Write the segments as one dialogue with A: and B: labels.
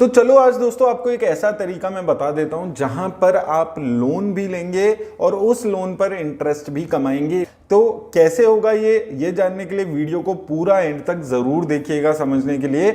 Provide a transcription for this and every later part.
A: तो चलो आज दोस्तों आपको एक ऐसा तरीका मैं बता देता हूं जहां पर आप लोन भी लेंगे और उस लोन पर इंटरेस्ट भी कमाएंगे। तो कैसे होगा ये जानने के लिए वीडियो को पूरा एंड तक जरूर देखिएगा समझने के लिए।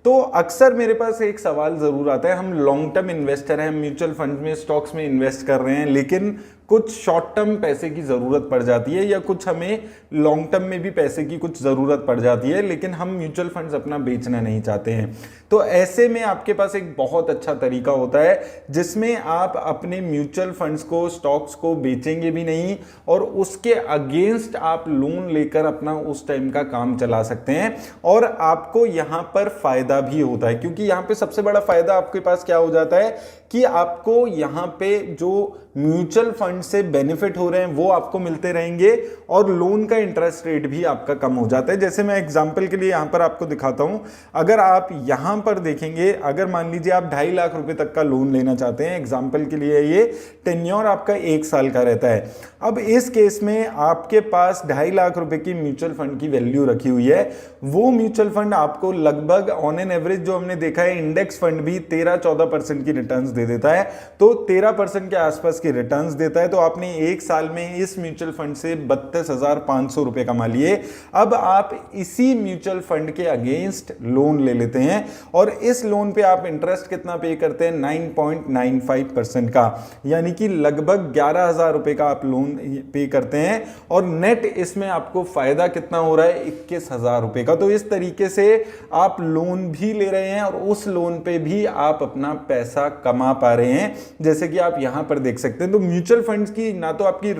A: तो अक्सर मेरे पास एक सवाल जरूर आता है, हम लॉन्ग टर्म इन्वेस्टर हैं, म्यूचुअल फंड में स्टॉक्स में इन्वेस्ट कर रहे हैं, लेकिन कुछ शॉर्ट टर्म पैसे की ज़रूरत पड़ जाती है या कुछ हमें लॉन्ग टर्म में भी पैसे की कुछ ज़रूरत पड़ जाती है, लेकिन हम म्यूचुअल फंड्स अपना बेचना नहीं चाहते हैं। तो ऐसे में आपके पास एक बहुत अच्छा तरीका होता है जिसमें आप अपने म्यूचुअल फंड्स को, स्टॉक्स को बेचेंगे भी नहीं और उसके अगेंस्ट आप लोन लेकर अपना उस टाइम का काम चला सकते हैं। और आपको यहाँ पर फायदा भी होता है, क्योंकि यहाँ पे सबसे बड़ा फायदा आपके पास क्या हो जाता है कि आपको यहाँ पे जो म्यूचुअल फंड से बेनिफिट हो रहे हैं वो आपको मिलते रहेंगे और लोन का इंटरेस्ट रेट भी आपका कम हो जाता है। जैसे मैं एग्जांपल के लिए यहाँ पर आपको दिखाता हूँ, अगर आप यहाँ पर देखेंगे, अगर मान लीजिए आप 2.5 लाख रुपए तक का लोन लेना चाहते हैं, एग्जांपल के लिए ये टेन्योर आपका 1 साल का रहता है। अब इस केस में आपके पास 2.5 लाख रुपए की म्यूचुअल फंड की वैल्यू रखी हुई है। वो म्यूचुअल फंड आपको लगभग ऑन एन एवरेज जो हमने देखा है, इंडेक्स फंड भी 13-14% की रिटर्न्स दे देता है, तो 13% के आसपास की रिटर्न्स देता है। तो आपने 1 साल में इस म्यूचुअल फंड से 32,500 रुपए कमा लिए। अब आप इसी म्यूचुअल फंड के अगेंस्ट लोन ले लेते हैं और इस लोन पे आप इंटरेस्ट कितना पे करते हैं, 9.95% का, यानी कि लगभग 11,000 रुपए का आप लोन पे करते हैं और नेट इसमें आपको फायदा कितना हो रहा है, 21,000 रुपए का। तो इस तरीके से आप लोन भी ले रहे हैं और उस लोन पे भी आप अपना पैसा कमा पा रहे हैं, जैसे कि आप यहां पर देख सकते हैं। तो म्यूचुअल फंड्स की ना तो आपकी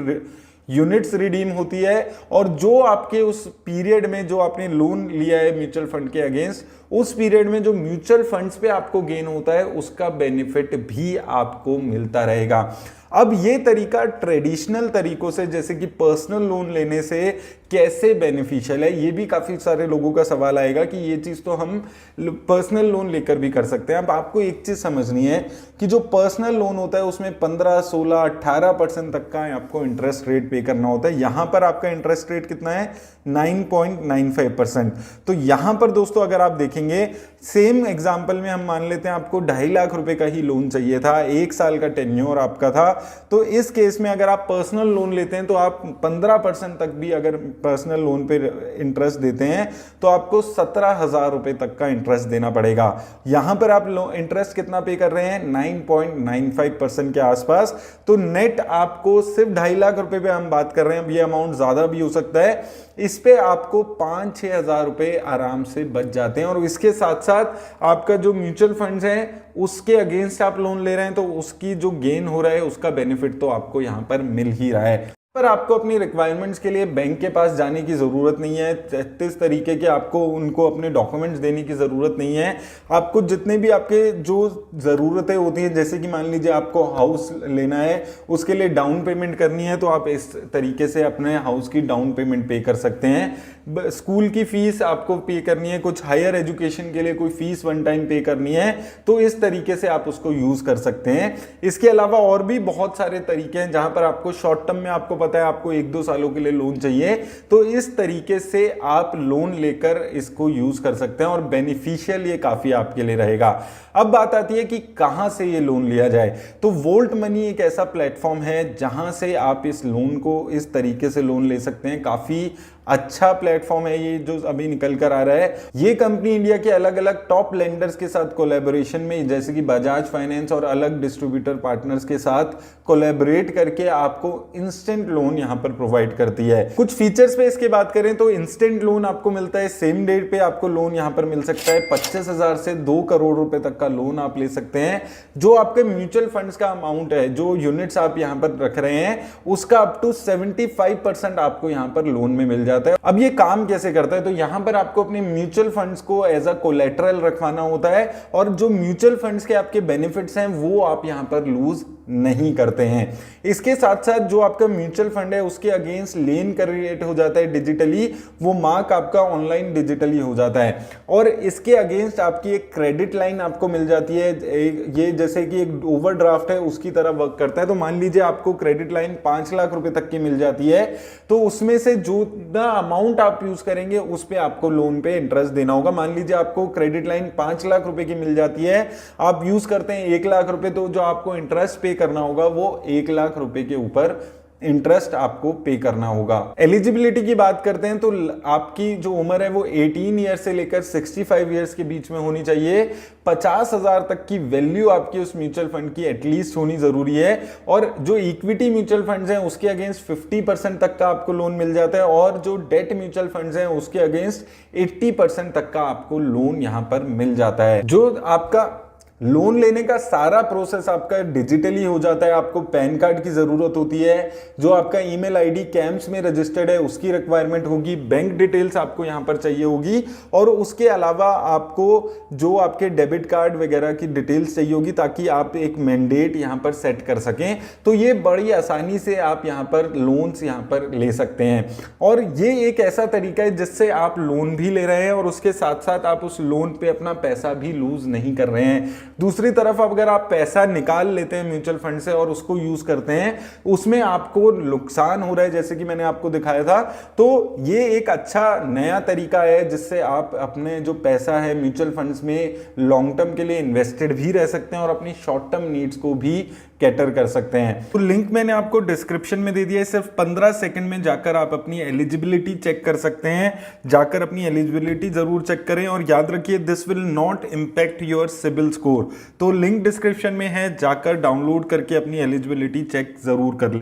A: यूनिट्स रिडीम होती है और जो आपके उस पीरियड में जो आपने लोन लिया है म्यूचुअल फंड के अगेंस्ट, उस पीरियड में जो म्यूचुअल फंड्स पे आपको गेन होता है उसका बेनिफिट भी आपको मिलता रहेगा। अब ये तरीका ट्रेडिशनल तरीकों से, जैसे कि पर्सनल लोन लेने से कैसे बेनिफिशियल है, ये भी काफी सारे लोगों का सवाल आएगा कि ये चीज तो हम पर्सनल लोन लेकर भी कर सकते हैं। अब आपको एक चीज समझनी है कि जो पर्सनल लोन होता है उसमें 15, 16, 18% तक का आपको इंटरेस्ट रेट पे करना होता है। यहां पर आपका इंटरेस्ट रेट कितना है, 9.95%। तो यहां पर दोस्तों अगर आप देखेंगे, सेम एग्जांपल में हम मान लेते हैं आपको 2.5 लाख रुपए का ही लोन चाहिए था, 1 साल का टेन्योर आपका था। तो इस केस में अगर आप पर्सनल लोन लेते हैं तो आप 15% तक भी अगर पर्सनल लोन पे इंटरेस्ट देते हैं तो आपको 17,000 रुपए तक का इंटरेस्ट देना पड़ेगा। यहां पर आप इंटरेस्ट कितना पे कर रहे हैं, 9.95% के आसपास। तो नेट आपको सिर्फ 2.5 लाख रुपए पे हम बात कर रहे हैं, अब ये अमाउंट ज्यादा भी हो सकता है, इस पे आपको 5-6 हजार रुपए आराम से बच जाते हैं। और इसके साथ साथ आपका जो म्यूचुअल फंड्स हैं उसके अगेंस्ट आप लोन ले रहे हैं तो उसकी जो गेन हो रहा है उसका बेनिफिट तो आपको यहां पर मिल ही रहा है। पर आपको अपनी रिक्वायरमेंट्स के लिए बैंक के पास जाने की ज़रूरत नहीं है, 33 तरीके के आपको उनको अपने डॉक्यूमेंट्स देने की ज़रूरत नहीं है। आपको जितने भी आपके जो ज़रूरतें होती हैं, जैसे कि मान लीजिए आपको हाउस लेना है, उसके लिए डाउन पेमेंट करनी है, तो आप इस तरीके से अपने हाउस की डाउन पेमेंट पे कर सकते हैं। स्कूल की फीस आपको पे करनी है, कुछ हायर एजुकेशन के लिए कोई फीस वन टाइम पे करनी है, तो इस तरीके से आप उसको यूज़ कर सकते हैं। इसके अलावा और भी बहुत सारे तरीके हैं जहां पर आपको शॉर्ट टर्म में आपको पता है आपको 1-2 सालों के लिए लोन चाहिए, तो इस तरीके से आप लोन लेकर इसको यूज कर सकते हैं और बेनिफिशियल ये काफी आपके लिए रहेगा। अब बात आती है कि कहां से ये लोन लिया जाए। तो वोल्ट मनी एक ऐसा प्लेटफॉर्म है जहां से आप इस लोन को इस तरीके से लोन ले सकते हैं। काफी अच्छा प्लेटफॉर्म है ये जो अभी निकल कर आ रहा है। ये कंपनी इंडिया के अलग अलग टॉप लेंडर्स के साथ कोलैबोरेशन में, जैसे कि बजाज फाइनेंस और अलग डिस्ट्रीब्यूटर पार्टनर्स के साथ कोलैबोरेट करके आपको इंस्टेंट लोन यहां पर प्रोवाइड करती है। कुछ फीचर्स पे इसके बात करें तो इंस्टेंट लोन आपको मिलता है, सेम डेट पे आपको लोन यहां पर मिल सकता है। 25,000 से 2 करोड़ रुपए तक का लोन आप ले सकते हैं। जो आपके म्यूचुअल फंड्स का अमाउंट है, जो यूनिट्स आप यहां पर रख रहे हैं, उसका अप टू 75% आपको यहां पर लोन में मिल जाता है। अब ये काम कैसे करता है, तो यहां पर आपको अपने म्यूचुअल फंड्स को एज अ कोलेटरल रखवाना होता है और जो म्यूचुअल फंड्स के आपके बेनिफिट्स हैं वो आप यहां पर लूज नहीं करते हैं। इसके साथ साथ जो आपका म्यूचुअल फंड है उसके अगेंस्ट लेन क्रिएट हो जाता है डिजिटली, वो मार्क आपका ऑनलाइन डिजिटली हो जाता है और इसके अगेंस्ट आपकी एक क्रेडिट लाइन आपको मिल जाती है। ये जैसे कि एक ओवरड्राफ्ट है उसकी तरह वर्क करता है। तो मान लीजिए आपको क्रेडिट लाइन 5 लाख रुपए तक की मिल जाती है, तो उसमें से जो अमाउंट आप यूज करेंगे उस पे आपको लोन पे इंटरेस्ट देना होगा। मान लीजिए आपको क्रेडिट लाइन 5 लाख रुपए की मिल जाती है, आप यूज करते हैं 1 लाख रुपए, तो जो आपको इंटरेस्ट पे करना होगा वो 1 लाख रुपए के ऊपर इंटरेस्ट आपको पे करना होगा। एलिजिबिलिटी की बात करते हैं तो आपकी जो उम्र है वो 18 ईयर से लेकर 65 ईयर्स के बीच में होनी चाहिए। 50,000 तक की वैल्यू आपकी उस म्यूचुअल फंड की एटलीस्ट होनी जरूरी है। और जो इक्विटी म्यूचुअल फंड्स हैं उसके अगेंस्ट 50% तक का आपको लोन मिल जाता है, और जो डेट म्यूचुअल फंड्स हैं उसके अगेंस्ट 80% तक का आपको लोन यहां पर मिल जाता है। जो आपका लोन लेने का सारा प्रोसेस आपका डिजिटली हो जाता है। आपको पैन कार्ड की जरूरत होती है, जो आपका ईमेल आईडी कैम्स में रजिस्टर्ड है उसकी रिक्वायरमेंट होगी, बैंक डिटेल्स आपको यहां पर चाहिए होगी, और उसके अलावा आपको जो आपके डेबिट कार्ड वगैरह की डिटेल्स चाहिए होगी ताकि आप एक मैंडेट यहां पर सेट कर सकें। तो ये बड़ी आसानी से आप यहां पर लोन्स यहां पर ले सकते हैं, और ये एक ऐसा तरीका है जिससे आप लोन भी ले रहे हैं और उसके साथ साथ आप उस लोन पे अपना पैसा भी लूज नहीं कर रहे हैं। दूसरी तरफ अगर आप पैसा निकाल लेते हैं म्यूचुअल फंड से और उसको यूज करते हैं, उसमें आपको नुकसान हो रहा है जैसे कि मैंने आपको दिखाया था। तो ये एक अच्छा नया तरीका है जिससे आप अपने जो पैसा है म्यूचुअल फंड्स में लॉन्ग टर्म के लिए इन्वेस्टेड भी रह सकते हैं और अपनी शॉर्ट टर्म नीड्स को भी कैटर कर सकते हैं। तो लिंक मैंने आपको डिस्क्रिप्शन में दे दिया है, सिर्फ 15 सेकंड में जाकर आप अपनी एलिजिबिलिटी चेक कर सकते हैं। जाकर अपनी एलिजिबिलिटी जरूर चेक करें, और याद रखिए this will not impact your CIBIL score. तो लिंक डिस्क्रिप्शन में है, जाकर डाउनलोड करके अपनी एलिजिबिलिटी चेक जरूर कर लें।